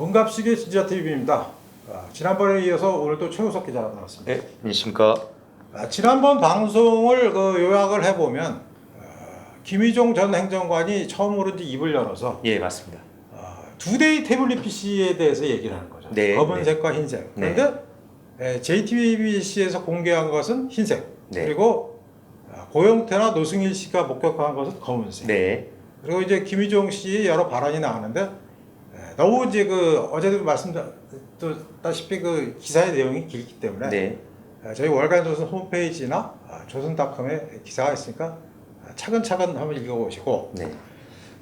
원갑식의 진짜TV입니다. 지난번에 이어서 오늘 또 최우석 기자가 나왔습니다. 네, 안녕하십니까. 지난번 방송을 요약을 해보면 김희종 전 행정관이 처음으로 이제 입을 열어서 예, 맞습니다. 2데이 태블릿 PC에 대해서 얘기를 하는 거죠. 네, 검은색과 흰색. 그런데 JTBC에서 공개한 것은 흰색. 네. 그리고 고영태나 노승일 씨가 목격한 것은 검은색. 네. 그리고 이제 김희종 씨 여러 발언이 나왔는데 너무 이제 어제도 말씀드렸다시피 기사의 내용이 길기 때문에 네. 저희 월간조선 홈페이지나 조선닷컴에 기사가 있으니까 차근차근 한번 읽어보시고 네.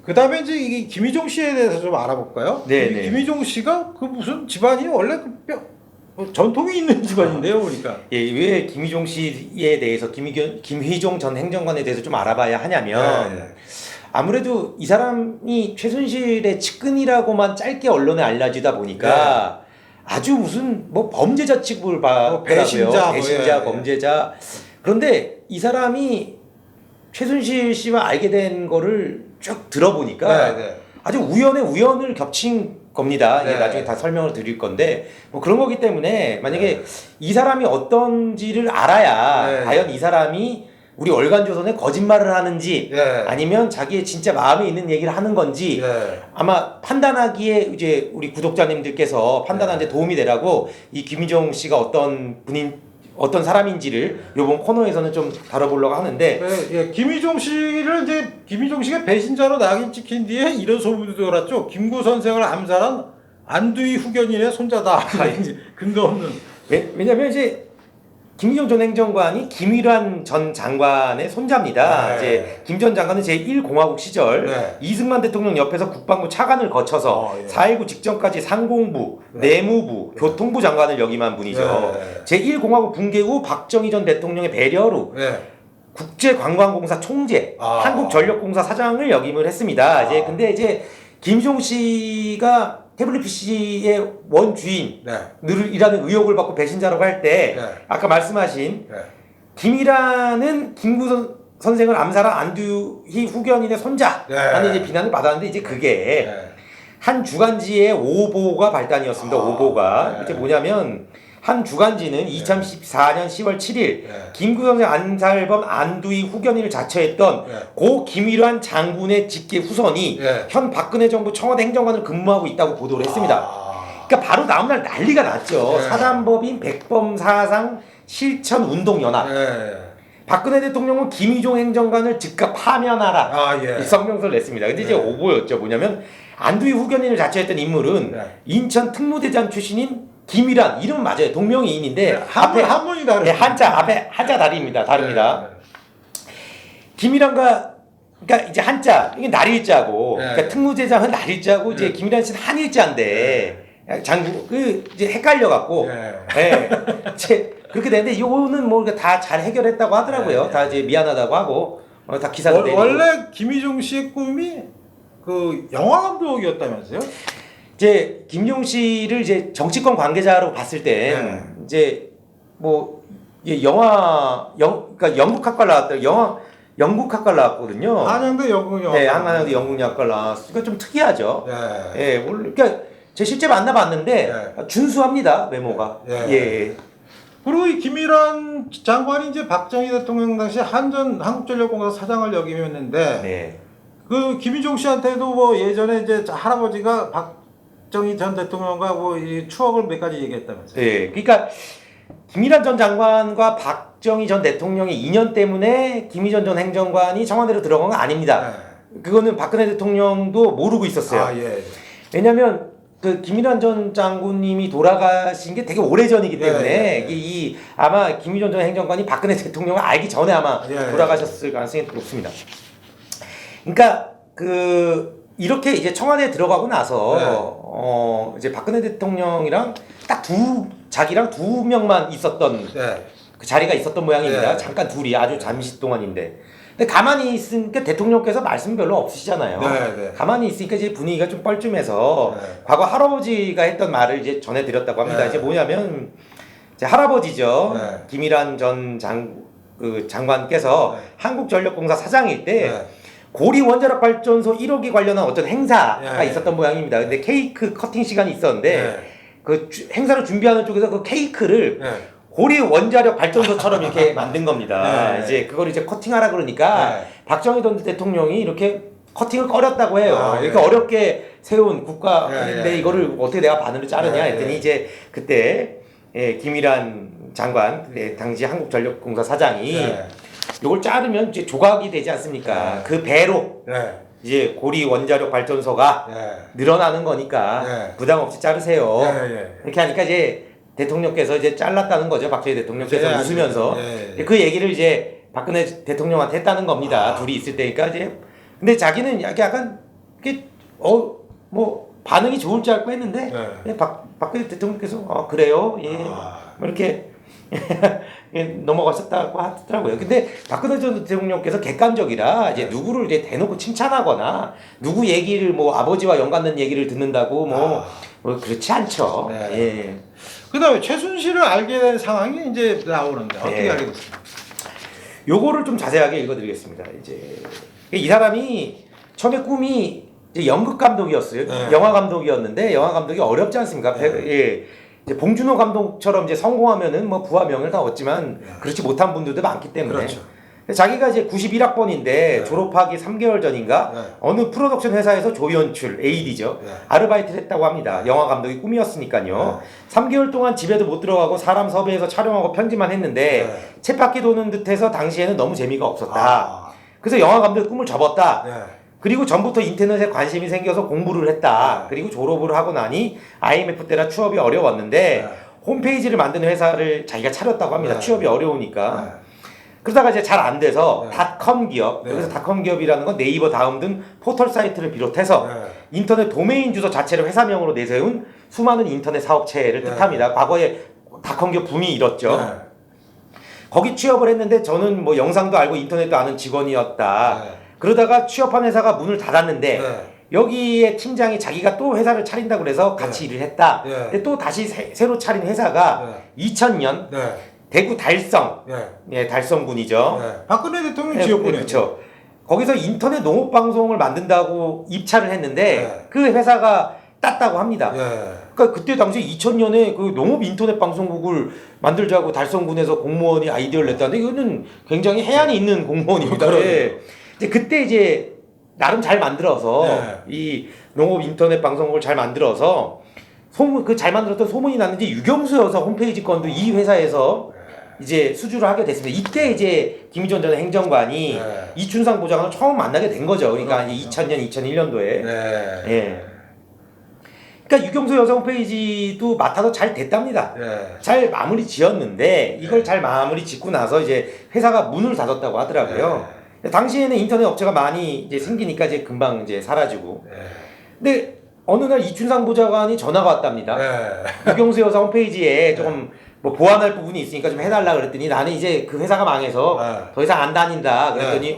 그 다음에 이제 이게 김희종 씨에 대해서 좀 알아볼까요? 네, 네. 김희종 씨가 무슨 집안이 원래 전통이 있는 집안인데요, 보니까. 예, 왜 김희종 씨에 대해서 김희종 전 행정관에 대해서 좀 알아봐야 하냐면 네. 아무래도 이 사람이 최순실의 측근이라고만 짧게 언론에 알려지다 보니까 아주 무슨 범죄자 취급을 받더라고요. 배신자, 범죄자. 그런데 이 사람이 최순실 씨와 알게 된 거를 쭉 들어보니까 아주 우연의 우연을 겹친 겁니다. 예, 나중에 다 설명을 드릴 건데 그런 거기 때문에 만약에 이 사람이 어떤지를 알아야 과연 이 사람이 우리 월간조선에 거짓말을 하는지 아니면 자기의 진짜 마음에 있는 얘기를 하는 건지 아마 판단하기에 이제 우리 구독자님들께서 판단하는 데 도움이 되라고 이 김희종 씨가 어떤 사람인지를 요번 코너에서는 좀 다뤄보려고 하는데 김희종 씨가 배신자로 낙인 찍힌 뒤에 이런 소문도 돌았죠. 김구 선생을 암살한 안두희 후견인의 손자다. 근거 없는. 왜냐면 이제 김희종 전 행정관이 김일환 전 장관의 손자입니다. 이제 김 전 장관은 제1공화국 시절 이승만 대통령 옆에서 국방부 차관을 거쳐서 4.19 직전까지 상공부, 내무부, 교통부 장관을 역임한 분이죠. 제1공화국 붕괴 후 박정희 전 대통령의 배려로 국제관광공사 총재, 한국전력공사 사장을 역임을 했습니다. 근데 이제 김희종 씨가 태블릿 PC의 원주인이라는 의혹을 받고 배신자라고 할 때 아까 말씀하신 김일환은 김구 선생을 암살한 안두희 후견인의 손자라는 이제 비난을 받았는데 이제 그게 한 주간지의 오보가 발단이었습니다. 오보가 이게 뭐냐면 한 주간지는 2014년 10월 7일 김구 선생 암살범 안두희 후견인을 자처했던 고 김일환 장군의 직계 후손이 현 박근혜 정부 청와대 행정관을 근무하고 있다고 보도를 했습니다. 그러니까 바로 다음날 난리가 났죠. 사단법인 백범사상 실천운동연합. 박근혜 대통령은 김희종 행정관을 즉각 파면하라. 이 성명서를 냈습니다. 근데 이제 오보였죠. 뭐냐면 안두희 후견인을 자처했던 인물은 인천 특무대장 출신인 김일환, 이름 맞아요. 동명이인인데 앞에 한문이 다르죠. 앞에 한자 다릅니다. 김일환과 그러니까 이제 한자 이게 날일자고 그러니까 특무대장은 날일자고 이제 김일환 씨는 한일자인데 장구 이제 헷갈려 갖고 이제 그렇게 되는데 이거는 다 잘 해결했다고 하더라고요. 다 이제 미안하다고 하고 다 기사도 내리고. 원래 김희종 씨의 꿈이 영화 감독이었다면서요? 이제 김용 씨를 이제 정치권 관계자로 봤을 때 이제 그러니까 영국학과를 나왔다. 영국학과를 나왔거든요. 한양대 영국영화. 한양대 영국영화과를 나왔으니까 좀 특이하죠. 그러니까 제 실제 만나봤는데 준수합니다, 외모가. 그리고 이 김일환 장관이 이제 박정희 대통령 당시 한국전력공사 사장을 역임했는데 그 김희종 씨한테도 예전에 이제 할아버지가 박정희 전 대통령과 이 추억을 몇 가지 얘기했다면서요. 그러니까 김일환 전 장관과 박정희 전 대통령의 인연 때문에 김희종 전 행정관이 청와대로 들어간 건 아닙니다. 그거는 박근혜 대통령도 모르고 있었어요. 왜냐면 김일환 전 장군님이 돌아가신 게 되게 오래전이기 때문에 아마 김희종 전 행정관이 박근혜 대통령을 알기 전에 아마 돌아가셨을 가능성이 높습니다. 그러니까 이렇게 이제 청와대에 들어가고 나서 이제 박근혜 대통령이랑 딱 자기랑 두 명만 있었던 그 자리가 있었던 모양입니다. 잠깐 둘이 아주 잠시 동안인데. 근데 가만히 있으니까 대통령께서 말씀 별로 없으시잖아요. 가만히 있으니까 이제 분위기가 좀 뻘쭘해서 과거 할아버지가 했던 말을 이제 전해드렸다고 합니다. 이제 뭐냐면 이제 할아버지죠. 김일환 전 장관께서 한국전력공사 사장일 때 고리 원자력 발전소 1호기 관련한 어떤 행사가 예. 있었던 모양입니다. 근데 케이크 커팅 시간이 있었는데 예. 그 행사를 준비하는 쪽에서 그 케이크를 예. 고리 원자력 발전소처럼 이렇게 만든 겁니다. 네. 이제 그걸 이제 커팅하라 그러니까 네. 박정희 전 대통령이 이렇게 커팅을 꺼렸다고 해요. 아, 이렇게 네. 어렵게 세운 국가인데 네. 이거를 어떻게 내가 반으로 자르냐 네. 했더니 이제 그때 김일환 장관, 당시 한국전력공사 사장이 네. 이걸 자르면 이제 조각이 되지 않습니까? 네. 그 배로 네. 이제 고리 원자력 발전소가 네. 늘어나는 거니까 네. 부담 없이 자르세요. 네. 이렇게 하니까 이제 대통령께서 이제 잘랐다는 거죠. 박정희 대통령께서 네, 웃으면서 네. 그 얘기를 이제 박근혜 대통령한테 했다는 겁니다. 둘이 있을 때니까 이제 근데 자기는 약간 이게 뭐 반응이 좋을 줄 알고 했는데 네. 그냥 박근혜 대통령께서 그래요. 예. 뭐 이렇게 예, 넘어가셨다고 하더라고요. 근데 박근혜 전 대통령께서 객관적이라 이제 누구를 이제 대놓고 칭찬하거나 누구 얘기를 뭐 아버지와 연관된 얘기를 듣는다고 뭐 그렇지 않죠. 네. 예. 그다음에 최순실을 알게 된 상황이 이제 나오는데 어떻게 네. 알게 됐습니까? 요거를 좀 자세하게 읽어드리겠습니다. 이제 이 사람이 처음에 꿈이 이제 연극 감독이었어요. 네. 영화 감독이었는데 영화 감독이 어렵지 않습니까? 예. 이제 봉준호 감독처럼 이제 성공하면은 뭐 부와 명예를 다 얻지만 그렇지 못한 분들도 많기 때문에. 그렇죠. 자기가 이제 91학번인데 졸업하기 3개월 전인가 어느 프로덕션 회사에서 조연출 AD죠. 아르바이트를 했다고 합니다. 영화 감독이 꿈이었으니까요. 3개월 동안 집에도 못 들어가고 사람 섭외해서 촬영하고 편집만 했는데 쳇바퀴 도는 듯해서 당시에는 너무 재미가 없었다. 그래서 영화 감독의 꿈을 접었다. 그리고 전부터 인터넷에 관심이 생겨서 공부를 했다. 그리고 졸업을 하고 나니 IMF 때라 취업이 어려웠는데 홈페이지를 만드는 회사를 자기가 차렸다고 합니다. 취업이 어려우니까. 그러다가 이제 잘 안 돼서 닷컴 기업, 여기서 닷컴 기업이라는 건 네이버 다음 등 포털 사이트를 비롯해서 인터넷 도메인 주소 자체를 회사명으로 내세운 수많은 인터넷 사업체를 뜻합니다. 과거에 닷컴 기업 붐이 일었죠. 거기 취업을 했는데 저는 뭐 영상도 알고 인터넷도 아는 직원이었다. 그러다가 취업한 회사가 문을 닫았는데 여기에 팀장이 자기가 또 회사를 차린다고 그래서 같이 일을 했다. 근데 또 다시 새로 차린 회사가 2000년 대구 달성, 달성군이죠. 박근혜 대통령 지역군이죠. 그렇죠. 거기서 인터넷 농업 방송을 만든다고 입찰을 했는데 그 회사가 땄다고 합니다. 그러니까 그때 당시 2000년에 그 농업 인터넷 방송국을 만들자고 달성군에서 공무원이 아이디어를 냈다는데 이거는 굉장히 해안이 있는 공무원입니다. 이제 그때 이제 나름 잘 만들어서 이 농업 인터넷 방송국을 잘 만들어서 잘 만들었던 소문이 났는지 유경수 여사 홈페이지 건도 이 회사에서 이제 수주를 하게 됐습니다. 이때 이제 김희전 전 행정관이 이춘상 부장을 처음 만나게 된 거죠. 그러니까 이제 2000년, 2001년도에. 예. 그러니까 유경수 여사 홈페이지도 맡아서 잘 됐답니다. 잘 마무리 지었는데 이걸 잘 마무리 짓고 나서 이제 회사가 문을 닫았다고 하더라고요. 당시에는 인터넷 업체가 많이 이제 생기니까 이제 금방 이제 사라지고. 근데 어느 날 이춘상 보좌관이 전화가 왔답니다. 유경수 여사 홈페이지에 조금 뭐 보완할 부분이 있으니까 좀 해달라 그랬더니 나는 이제 그 회사가 망해서 더 이상 안 다닌다. 그랬더니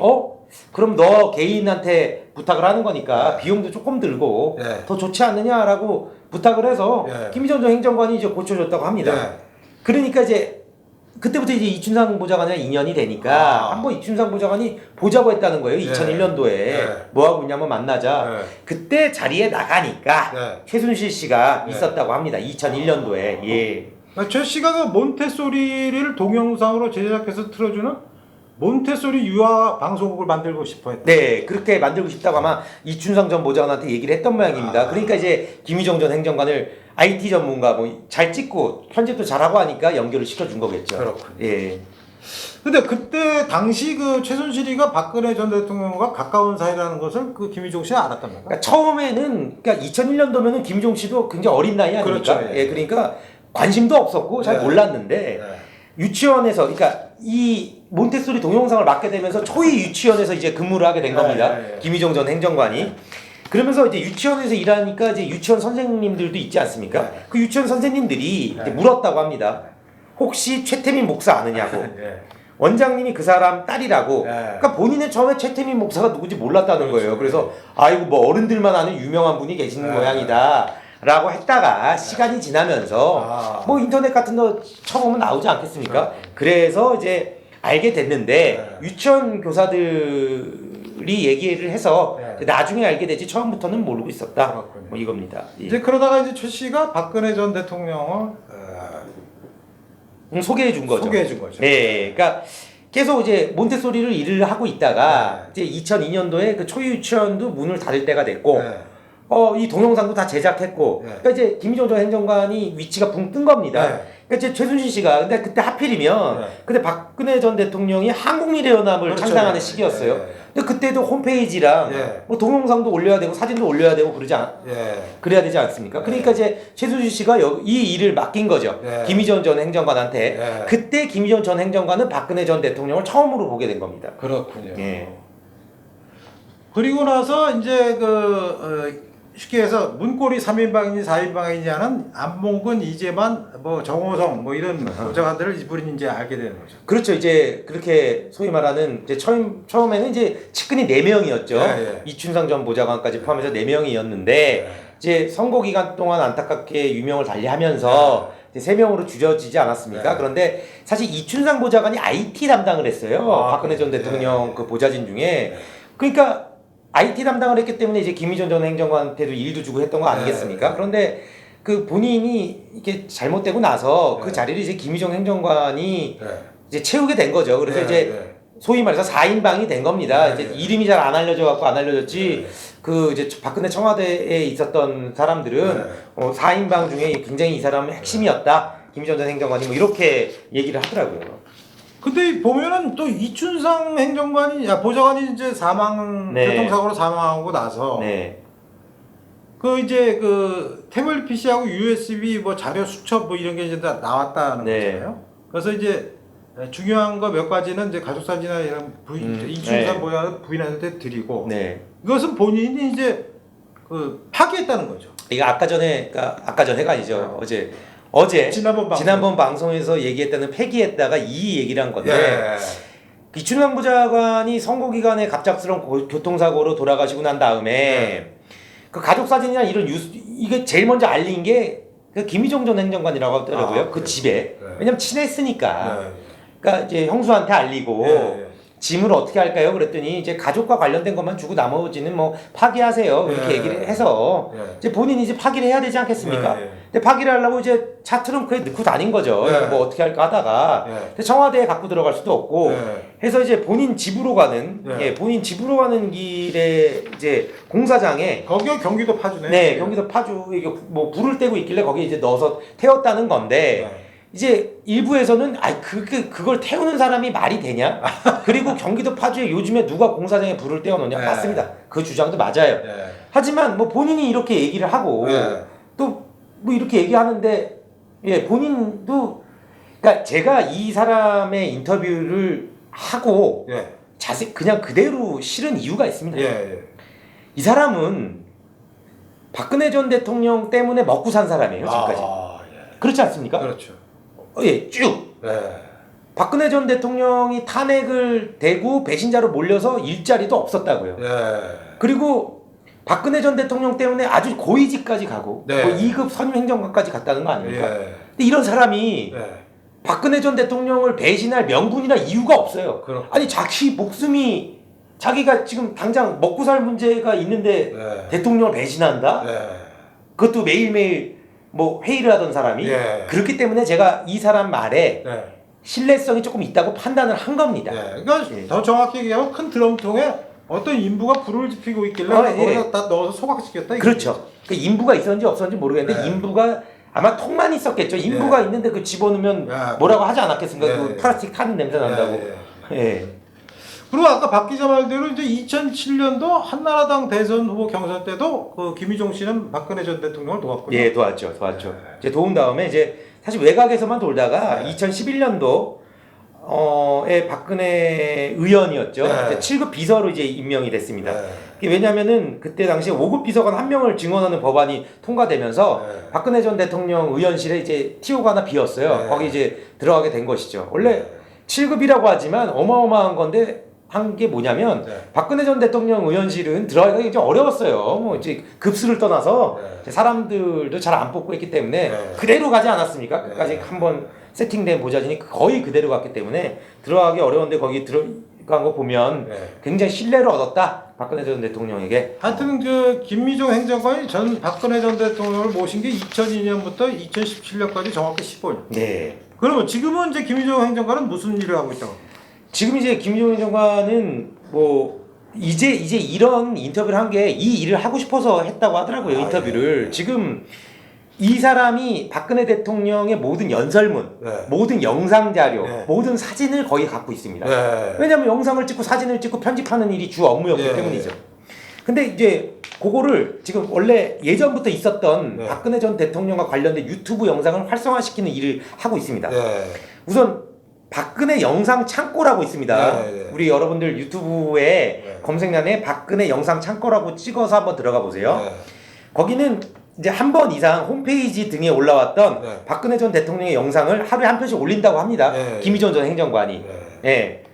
그럼 너 개인한테 부탁을 하는 거니까 비용도 조금 들고 더 좋지 않느냐라고 부탁을 해서 김희전 전 행정관이 이제 고쳐줬다고 합니다. 그러니까 이제 그때부터 이제 이춘상 보좌관이랑 인연이 되니까 한번 이춘상 보좌관이 보자고 했다는 거예요. 2001년도에 뭐 하고 있냐면 만나자. 그때 자리에 나가니까 최순실 씨가 있었다고 합니다. 2001년도에. 최 씨가 그 몬테소리를 동영상으로 제작해서 틀어주는 몬테소리 유아 방송국을 만들고 싶어 했다. 네, 그렇게 만들고 싶다고 아마 이춘상 전 보좌관한테 얘기를 했던 모양입니다. 그러니까 이제 김희정 전 행정관을 IT 전문가 뭐 잘 찍고 편집도 잘하고 하니까 연결을 시켜준 거겠죠. 그렇군요. 예. 근데 그때 당시 그 최순실이가 박근혜 전 대통령과 가까운 사이라는 것을 그 김희종 씨는 알았답니까? 그러니까 처음에는 그러니까 2001년도면은 김희종 씨도 굉장히 어린 나이 아닙니까? 그렇죠. 예, 그러니까 관심도 없었고 잘 몰랐는데 유치원에서 그러니까 이 몬테소리 동영상을 맡게 되면서 초이 유치원에서 이제 근무를 하게 된 겁니다. 김희종 전 행정관이. 그러면서 이제 유치원에서 일하니까 이제 유치원 선생님들도 있지 않습니까? 그 유치원 선생님들이 이제 물었다고 합니다. 혹시 최태민 목사 아느냐고. 원장님이 그 사람 딸이라고. 그러니까 본인은 처음에 최태민 목사가 누군지 몰랐다는 거예요. 그래서 아이고 뭐 어른들만 아는 유명한 분이 계시는 모양이다. 라고 했다가 시간이 지나면서 뭐 인터넷 같은 거 쳐보면 나오지 않겠습니까? 그래서 이제 알게 됐는데 유치원 교사들을 사람들이 얘기를 해서 네. 나중에 알게 되지 처음부터는 모르고 있었다. 그렇군요. 뭐 이겁니다. 예. 이제 그러다가 이제 최 씨가 박근혜 전 대통령을 소개해 준 거죠. 소개해 준 거죠. 네, 그러니까 계속 이제 몬테소리를 일을 하고 있다가 이제 2002년도에 그 초유 유치원도 문을 닫을 때가 됐고, 네. 이 동영상도 다 제작했고, 네. 그러니까 이제 김희종 전 행정관이 위치가 붕 뜬 겁니다. 네. 그러니까 이제 최순실 씨가 근데 그때 하필이면 네. 그때 박근혜 전 대통령이 한국미래연합을 그렇죠. 창당하는 네. 시기였어요. 네. 근데 그때도 홈페이지랑 네. 뭐 동영상도 올려야 되고 사진도 올려야 되고 그래야 되지 않습니까? 네. 그러니까 이제 최순실 씨가 이 일을 맡긴 거죠. 네. 김희전 전 행정관한테. 네. 그때 김희전 전 행정관은 박근혜 전 대통령을 처음으로 보게 된 겁니다. 그렇군요. 예. 그리고 나서 이제 쉽게 해서 문고리 3인방인지 4인방인지 하는 안봉근, 이재만, 뭐 정호성 뭐 이런 보좌관들을 이분이 이제 알게 되는 거죠. 그렇죠. 이제 그렇게 소위 말하는 이제 처음에는 이제 측근이 4명이었죠. 예. 이춘상 전 보좌관까지 포함해서 4명이었는데 이제 선거 기간 동안 안타깝게 유명을 달리하면서 이제 3명으로 줄여지지 않았습니까? 네. 그런데 사실 이춘상 보좌관이 IT 담당을 했어요. 박근혜 전 대통령 네. 그 보좌진 중에. 그러니까 IT 담당을 했기 때문에 이제 김희전 전 행정관한테도 일도 주고 했던 거 아니겠습니까? 네. 그런데 그 본인이 이게 잘못되고 나서 그 네. 자리를 이제 김희정 행정관이 네. 이제 채우게 된 거죠. 그래서 네. 이제 네. 소위 말해서 4인방이 된 겁니다. 네. 이제 이름이 잘 안 알려져 갖고 안 알려졌지. 네. 그 이제 박근혜 청와대에 있었던 사람들은 네. 4인방 중에 굉장히 이 사람은 핵심이었다. 김희정 전 행정관이 뭐 이렇게 얘기를 하더라고요. 근데 보면은 또 이춘상 보좌관이 이제 네. 교통사고로 사망하고 나서 네. 그 이제 그 태블릿 PC하고 USB 뭐 자료 수첩 뭐 이런 게 이제 다 나왔다는 네. 거잖아요. 그래서 이제 중요한 거 몇 가지는 이제 가족 사진이나 이런 이춘상 네. 보좌관 부인한테 드리고 네. 이것은 본인이 이제 그 파기했다는 거죠. 이거 아까 전에가 아니죠. 어제 지난번 방송에서 얘기했다는 폐기했다가 이 얘기를 한 건데 예. 이춘상 부장관이 선거 기간에 갑작스러운 교통사고로 돌아가시고 난 다음에 그 가족 사진이나 이런 뉴스 이게 제일 먼저 알린 게 그 김희종 전 행정관이라고 하더라고요. 그 그래요? 집에. 네. 왜냐면 친했으니까. 네. 그러니까 이제 형수한테 알리고 예. 짐을 어떻게 할까요? 그랬더니 이제 가족과 관련된 것만 주고 나머지는 뭐 파기하세요. 이렇게 네. 얘기를 해서 네. 이제 본인이 이제 파기를 해야 되지 않겠습니까? 네. 근데 파기를 하려고 이제 차 트렁크에 넣고 다닌 거죠. 네. 뭐 어떻게 할까 하다가 네. 근데 청와대에 갖고 들어갈 수도 없고 네. 해서 이제 본인 집으로 가는 네. 본인 집으로 가는 길에 이제 공사장에 거기가 경기도 파주네. 네, 경기도 파주 이게 뭐 불을 떼고 있길래 거기에 이제 넣어서 태웠다는 건데 네. 이제 일부에서는 그걸 태우는 사람이 말이 되냐? 그리고 경기도 파주에 요즘에 누가 공사장에 불을 떼어놓냐? 네. 맞습니다. 그 주장도 맞아요. 네. 하지만 뭐 본인이 이렇게 얘기를 하고 네. 또 뭐 이렇게 얘기하는데 본인도 그러니까 제가 이 사람의 인터뷰를 하고 예. 자세히 그냥 그대로 실은 이유가 있습니다. 예. 이 사람은 박근혜 전 대통령 때문에 먹고 산 사람이에요, 지금까지. 예. 그렇지 않습니까? 그렇죠. 쭉. 예. 박근혜 전 대통령이 탄핵을 대고 배신자로 몰려서 일자리도 없었다고요. 예. 그리고 박근혜 전 대통령 때문에 아주 고위직까지 가고 네. 뭐 2급 선임 행정관까지 갔다는 거 아닙니까? 예. 근데 이런 사람이 예. 박근혜 전 대통령을 배신할 명분이나 이유가 없어요. 그렇죠. 아니 자기 목숨이 자기가 지금 당장 먹고 살 문제가 있는데 예. 대통령을 배신한다? 예. 그것도 매일매일 뭐 회의를 하던 사람이 예. 그렇기 때문에 제가 이 사람 말에 예. 신뢰성이 조금 있다고 판단을 한 겁니다. 예. 그러니까 예. 더 정확히 얘기하면 큰 드럼통에 어떤 인부가 불을 지피고 있길래 거기다 다 넣어서 소각시켰다. 그렇죠. 그 인부가 있었는지 없었는지 모르겠는데 네. 인부가 아마 통만 있었겠죠. 인부가 있는데 그 집어넣으면 뭐라고 하지 않았겠습니까? 그 플라스틱 타는 냄새 난다고. 예. 그리고 아까 박 기자 말대로 이제 2007년도 한나라당 대선 후보 경선 때도 그 김희종 씨는 박근혜 전 대통령을 도왔군요. 예, 도왔죠. 이제 도운 다음에 이제 사실 외곽에서만 돌다가 2011년도 에 박근혜 의원이었죠. 네. 7급 비서로 이제 임명이 됐습니다. 네. 왜냐면은 그때 당시에 5급 비서관 1명을 증언하는 법안이 통과되면서 네. 박근혜 전 대통령 의원실에 이제 TO가 하나 비었어요. 네. 거기 이제 들어가게 된 것이죠. 원래 7급이라고 하지만 어마어마한 건데 한 게 뭐냐면 박근혜 전 대통령 의원실은 들어가기가 좀 어려웠어요. 뭐 이제 급수를 떠나서 이제 사람들도 잘 안 뽑고 했기 때문에 그대로 가지 않았습니까? 끝까지 한번 세팅된 보좌진이 거의 그대로 갔기 때문에 들어가기 어려운데 거기 거 보면 굉장히 신뢰를 얻었다. 박근혜 전 대통령에게. 하여튼 그 김미종 행정관이 전 박근혜 전 대통령을 모신 게 2002년부터 2017년까지 정확히 15년. 네. 그러면 지금은 이제 김미종 행정관은 무슨 일을 하고 있다고? 지금 이제 김미종 행정관은 뭐 이제 이런 인터뷰를 한 게 이 일을 하고 싶어서 했다고 하더라고요. 인터뷰를. 지금 이 사람이 박근혜 대통령의 모든 연설문, 모든 영상 자료, 모든 사진을 거의 갖고 있습니다. 왜냐하면 영상을 찍고 사진을 찍고 편집하는 일이 주 업무였기 때문이죠. 근데 이제 그거를 지금 원래 예전부터 있었던 박근혜 전 대통령과 관련된 유튜브 영상을 활성화시키는 일을 하고 있습니다. 우선 박근혜 영상 창고라고 있습니다. 우리 여러분들 유튜브에 검색란에 박근혜 영상 창고라고 찍어서 한번 들어가 보세요. 거기는 이제 한 번 이상 홈페이지 등에 올라왔던 박근혜 전 대통령의 영상을 하루에 한 편씩 올린다고 합니다. 김희전 전 행정관이.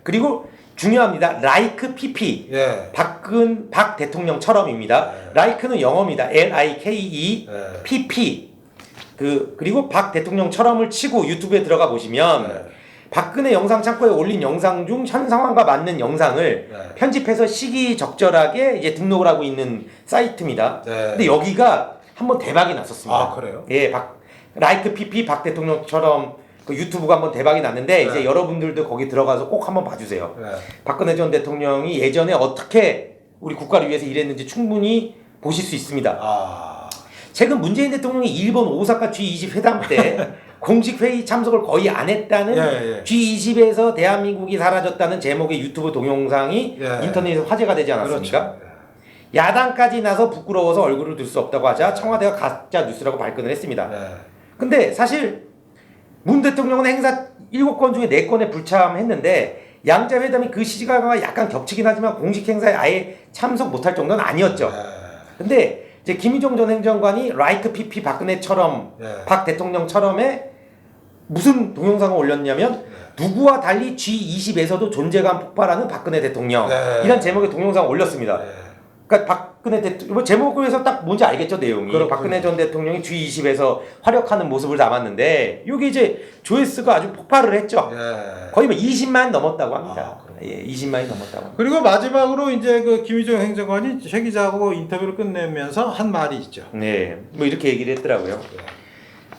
그리고 중요합니다. like pp. 박 대통령처럼입니다. like는 영어입니다. like pp. 그리고 박 대통령처럼을 치고 유튜브에 들어가 보시면 박근혜 영상 창고에 올린 영상 중 현 상황과 맞는 영상을 편집해서 시기적절하게 이제 등록을 하고 있는 사이트입니다. 근데 여기가 한번 대박이 났었습니다. 아, 그래요? 예, 라이크 PP 박 대통령처럼 그 유튜브가 한번 대박이 났는데 이제 여러분들도 거기 들어가서 꼭 한번 봐주세요. 박근혜 전 대통령이 예전에 어떻게 우리 국가를 위해서 일했는지 충분히 보실 수 있습니다. 최근 문재인 대통령이 일본 오사카 G20 회담 때 공식 회의 참석을 거의 안 했다는 G20에서 대한민국이 사라졌다는 제목의 유튜브 동영상이 인터넷에서 화제가 되지 않았습니까? 그렇죠. 야당까지 나서 부끄러워서 얼굴을 들 수 없다고 하자 청와대가 가짜 뉴스라고 발끈을 했습니다. 근데 사실 문 대통령은 행사 7건 중에 4건에 불참했는데 양자회담이 그 시기가 약간 겹치긴 하지만 공식 행사에 아예 참석 못할 정도는 아니었죠. 근데 이제 김희종 전 행정관이 라이크 PP 박근혜처럼 박 대통령처럼의 무슨 동영상을 올렸냐면 누구와 달리 G20에서도 존재감 폭발하는 박근혜 대통령 이란 제목의 동영상을 올렸습니다. 그러니까 박근혜 대통령 제목에서 딱 뭔지 알겠죠, 내용이. 그렇군요. 박근혜 전 대통령이 G20에서 활약하는 모습을 담았는데 이게 이제 조회수가 아주 폭발을 했죠. 거의 뭐 20만 넘었다고 합니다. 20만이 넘었다고. 그리고 마지막으로 이제 그 김희종 행정관이 최 기자하고 인터뷰를 끝내면서 한 말이 있죠. 네, 뭐 이렇게 얘기를 했더라고요.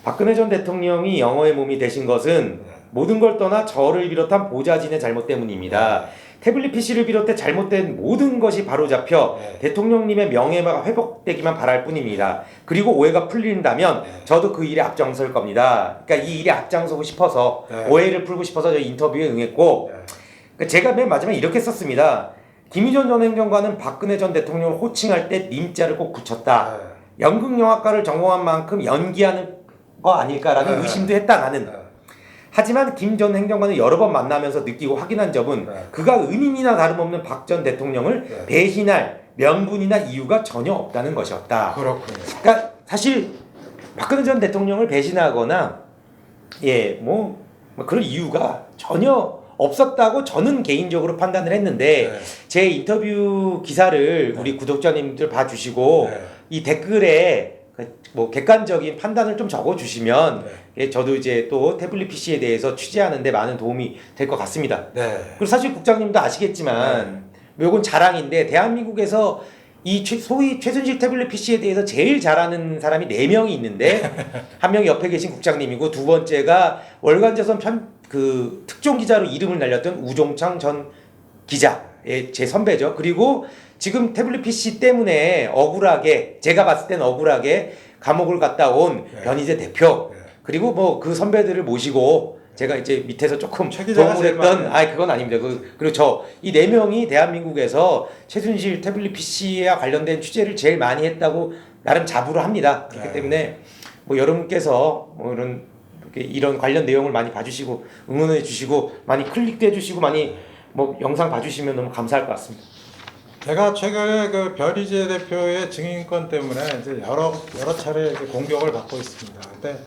박근혜 전 대통령이 영어의 몸이 되신 것은 모든 걸 떠나 저를 비롯한 보좌진의 잘못 때문입니다. 태블릿 PC를 비롯해 잘못된 모든 것이 바로잡혀 대통령님의 명예가 회복되기만 바랄 뿐입니다. 그리고 오해가 풀린다면 저도 그 일에 앞장설 겁니다. 그러니까 이 일에 앞장서고 싶어서 오해를 풀고 싶어서 저 인터뷰에 응했고 제가 맨 마지막에 이렇게 썼습니다. 김희전 전 행정관은 박근혜 전 대통령을 호칭할 때 님자를 꼭 붙였다. 연극영화과를 전공한 만큼 연기하는 거 아닐까라는 의심도 했다 나는. 하지만 김 전 행정관을 여러 번 만나면서 느끼고 확인한 점은 그가 은인이나 다름없는 박 전 대통령을 배신할 명분이나 이유가 전혀 없다는 것이었다. 그렇군요. 그러니까 사실 박근혜 전 대통령을 배신하거나 뭐 그런 이유가 전혀 없었다고 저는 개인적으로 판단을 했는데 제 인터뷰 기사를 우리 구독자님들 봐주시고 이 댓글에 뭐 객관적인 판단을 좀 적어주시면 저도 이제 또 태블릿 PC에 대해서 취재하는데 많은 도움이 될 것 같습니다. 그리고 사실 국장님도 아시겠지만 이건 자랑인데 대한민국에서 이 소위 최순실 태블릿 PC에 대해서 제일 잘하는 사람이 4명이 있는데 한 명이 옆에 계신 국장님이고 두 번째가 월간조선 특종 기자로 이름을 날렸던 우종창 전 기자의 제 선배죠. 그리고 지금 태블릿 PC 때문에 억울하게 제가 봤을 땐 억울하게 감옥을 갔다 온 변희재 대표 그리고 뭐 그 선배들을 모시고 제가 이제 밑에서 조금 도움을 했던 그건 아닙니다. 그리고 저 이 4명이 대한민국에서 최순실 태블릿 PC와 관련된 취재를 제일 많이 했다고 나름 자부를 합니다. 그렇기 때문에 뭐 여러분께서 뭐 이런 관련 내용을 많이 봐주시고 응원해 주시고 많이 클릭도 해주시고 많이 뭐 영상 봐주시면 너무 감사할 것 같습니다. 제가 최근에 그 변희재 대표의 증인권 때문에 이제 여러 차례 공격을 받고 있습니다. 근데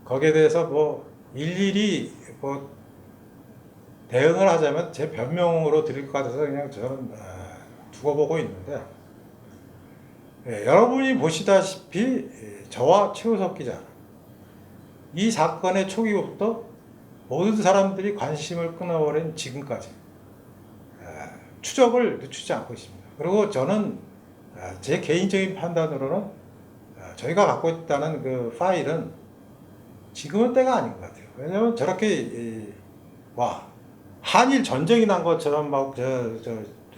거기에 대해서 뭐 일일이 뭐 대응을 하자면 제 변명으로 드릴 것 같아서 그냥 저는 두고 보고 있는데 여러분이 보시다시피 저와 최우석 기자 이 사건의 초기부터 모든 사람들이 관심을 끊어버린 지금까지 추적을 늦추지 않고 있습니다. 그리고 저는 제 개인적인 판단으로는 저희가 갖고 있다는 그 파일은 지금은 때가 아닌 것 같아요. 왜냐하면 저렇게 한일 전쟁이 난 것처럼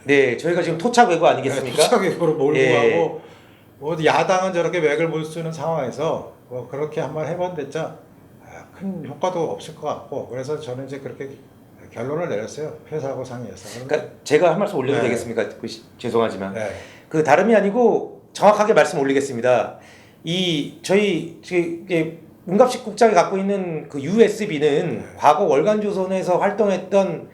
네, 저희가 지금 토착 외고 아니겠습니까? 토착 외고로 몰고 예. 가고 뭐 야당은 저렇게 맥을 못 쓰는 상황에서 뭐 그렇게 한번 해본댔자 큰 효과도 없을 것 같고, 그래서 저는 이제 그렇게 결론을 내렸어요. 회사하고 상의해서. 그러니까 제가 한 말씀 올려도 네. 되겠습니까? 죄송하지만 네. 그 다름이 아니고 정확하게 말씀 올리겠습니다. 저희 문갑식 국장이 갖고 있는 그 USB는 과거 월간조선에서 활동했던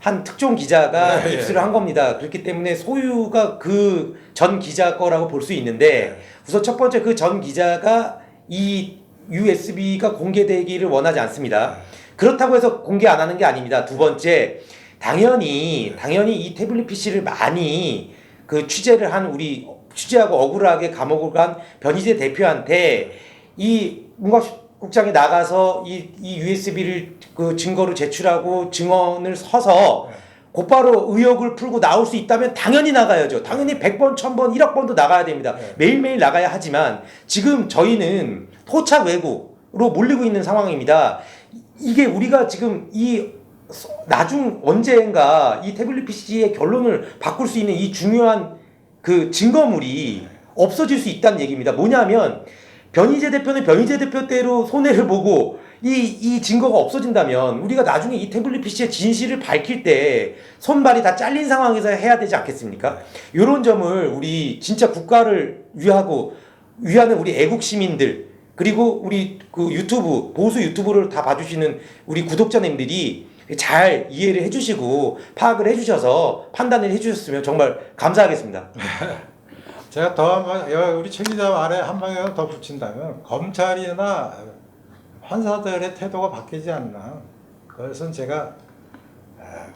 한 특종 기자가 네, 입수를 한 겁니다. 그렇기 때문에 소유가 그 전 기자 거라고 볼 수 있는데, 우선 첫 번째 그 전 기자가 이 USB가 공개되기를 원하지 않습니다. 그렇다고 해서 공개 안 하는 게 아닙니다. 두 번째, 당연히 이 태블릿 PC를 많이 그 취재하고 억울하게 감옥을 간 변희재 대표한테 이 문갑식 국장이 나가서 이 USB를 그 증거로 제출하고 증언을 서서 곧바로 의혹을 풀고 나올 수 있다면 당연히 나가야죠. 당연히 100번, 1000번, 1억 번도 나가야 됩니다. 매일매일 나가야 하지만 지금 저희는 토착 외국으로 몰리고 있는 상황입니다. 이게 우리가 지금 나중 언젠가 이 태블릿 PC의 결론을 바꿀 수 있는 이 중요한 그 증거물이 없어질 수 있다는 얘기입니다. 뭐냐면 변희재 대표는 변희재 대표대로 손해를 보고 이 증거가 없어진다면 우리가 나중에 이 태블릿 PC의 진실을 밝힐 때 손발이 다 잘린 상황에서 해야 되지 않겠습니까? 이런 점을 우리 진짜 국가를 위하는 우리 애국 시민들, 그리고 우리 그 보수 유튜브를 다 봐주시는 우리 구독자님들이 잘 이해를 해주시고 파악을 해주셔서 판단을 해주셨으면 정말 감사하겠습니다. 제가 우리 최 기자 말에 한 방향 더 붙인다면 검찰이나 판사들의 태도가 바뀌지 않나. 그것은 제가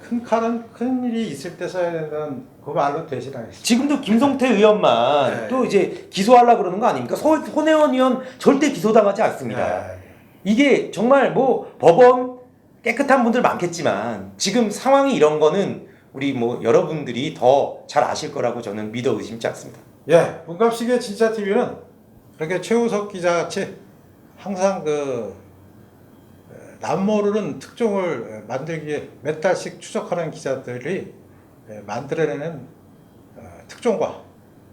큰 칼은 큰 일이 있을 때 써야 된다는 그 말로 대신하겠습니다. 지금도 김성태 의원만 또 이제 기소하려고 그러는 거 아닙니까? 손혜원 의원 절대 기소당하지 않습니다. 이게 정말 뭐 법원 깨끗한 분들 많겠지만 지금 상황이 이런 거는 우리 여러분들이 더 잘 아실 거라고 저는 믿어 의심치 않습니다. 문갑식의 진짜 TV는 그렇게 최우석 기자같이 항상 남모르는 특종을 만들기에 몇 달씩 추적하는 기자들이 만들어내는 특종과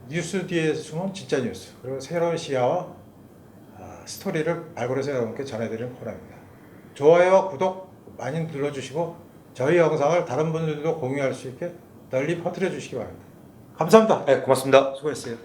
뉴스 뒤에 숨은 진짜 뉴스, 그리고 새로운 시야와 스토리를 발굴해서 여러분께 전해드리는 코너입니다. 좋아요와 구독 많이 눌러주시고 저희 영상을 다른 분들도 공유할 수 있게 널리 퍼뜨려 주시기 바랍니다. 감사합니다. 네, 고맙습니다. 수고했어요.